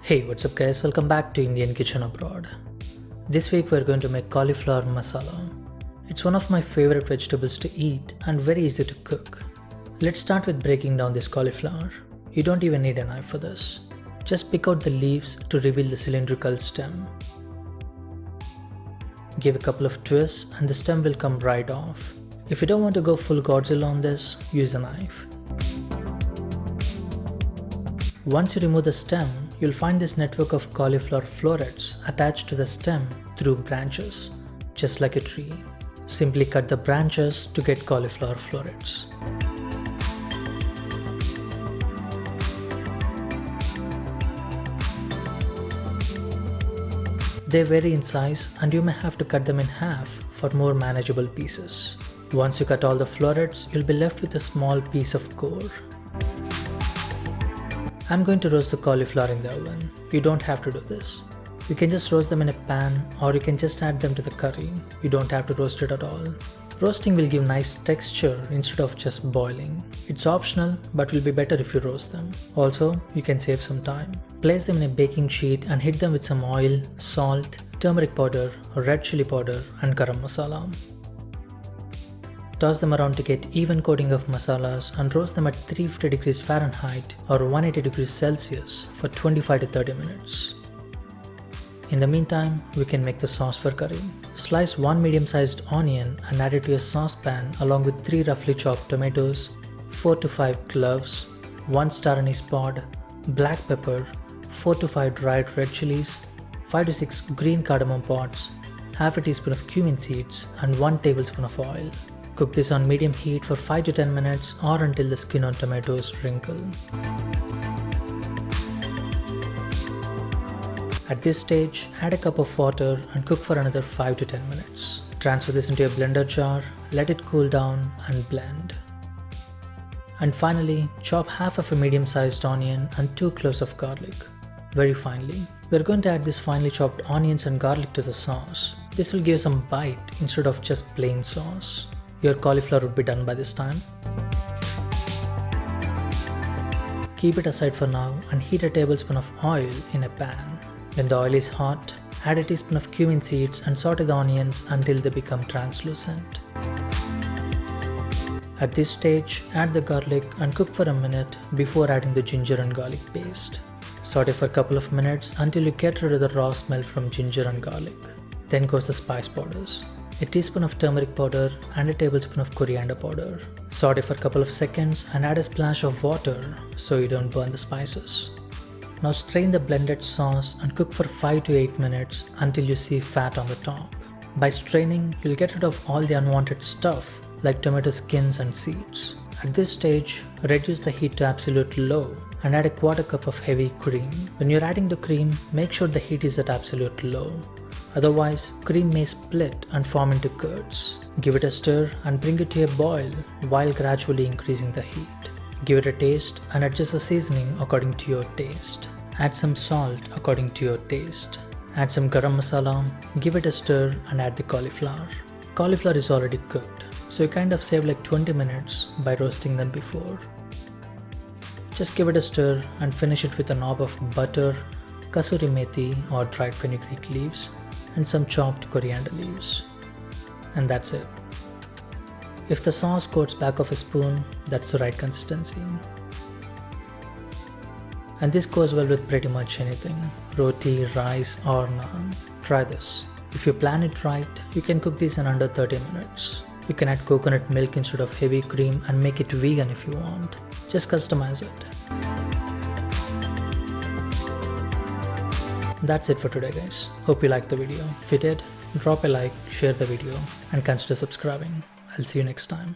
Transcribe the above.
Hey, what's up guys, welcome back to Indian Kitchen Abroad. This week we're going to make cauliflower masala. It's one of my favorite vegetables to eat and very easy to cook. Let's start with breaking down this cauliflower. You don't even need a knife for this. Just pick out the leaves to reveal the cylindrical stem. Give a couple of twists and the stem will come right off. If you don't want to go full Godzilla on this, use a knife. Once you remove the stem, you'll find this network of cauliflower florets attached to the stem through branches, just like a tree. Simply cut the branches to get cauliflower florets. They vary in size and you may have to cut them in half for more manageable pieces. Once you cut all the florets, you'll be left with a small piece of core. I'm going to roast the cauliflower in the oven. You don't have to do this. You can just roast them in a pan or you can just add them to the curry. You don't have to roast it at all. Roasting will give nice texture instead of just boiling. It's optional but will be better if you roast them. Also, you can save some time. Place them in a baking sheet and heat them with some oil, salt, turmeric powder, red chili powder and garam masala. Toss them around to get even coating of masalas and roast them at 350 degrees Fahrenheit or 180 degrees Celsius for 25 to 30 minutes. In the meantime, we can make the sauce for curry. Slice one medium-sized onion and add it to a saucepan along with 3 roughly chopped tomatoes, 4 to 5 cloves, 1 Star-Anise Pod, black pepper, 4 to 5 dried red chilies, 5 to 6 green cardamom pods, half a teaspoon of cumin seeds and 1 tablespoon of oil. Cook this on medium heat for 5 to 10 minutes or until the skin on tomatoes wrinkle. At this stage, add a cup of water and cook for another 5 to 10 minutes. Transfer this into a blender jar, let it cool down and blend. And finally, chop half of a medium-sized onion and 2 cloves of garlic, very finely. We're going to add these finely chopped onions and garlic to the sauce. This will give some bite instead of just plain sauce. Your cauliflower would be done by this time. Keep it aside for now and heat a tablespoon of oil in a pan. When the oil is hot, add a teaspoon of cumin seeds and saute the onions until they become translucent. At this stage, add the garlic and cook for a minute before adding the ginger and garlic paste. Saute for a couple of minutes until you get rid of the raw smell from ginger and garlic. Then goes the spice powders. A teaspoon of turmeric powder and a tablespoon of coriander powder. Saute for a couple of seconds and add a splash of water so you don't burn the spices. Now strain the blended sauce and cook for 5 to 8 minutes until you see fat on the top. By straining, you'll get rid of all the unwanted stuff like tomato skins and seeds. At this stage, reduce the heat to absolute low and add a quarter cup of heavy cream. When you're adding the cream, make sure the heat is at absolute low. Otherwise, cream may split and form into curds. Give it a stir and bring it to a boil while gradually increasing the heat. Give it a taste and adjust the seasoning according to your taste. Add some salt according to your taste. Add some garam masala, give it a stir and add the cauliflower. Cauliflower is already cooked, so you kind of save like 20 minutes by roasting them before. Just give it a stir and finish it with a knob of butter, Kasuri Methi or dried Fenugreek leaves, and some chopped coriander leaves. And that's it. If the sauce coats back of a spoon, that's the right consistency. And this goes well with pretty much anything, roti, rice or naan. Try this. If you plan it right, you can cook this in under 30 minutes. You can add coconut milk instead of heavy cream and make it vegan if you want. Just customize it. That's it for today guys. Hope you liked the video. If you did, drop a like, share the video and consider subscribing. I'll see you next time.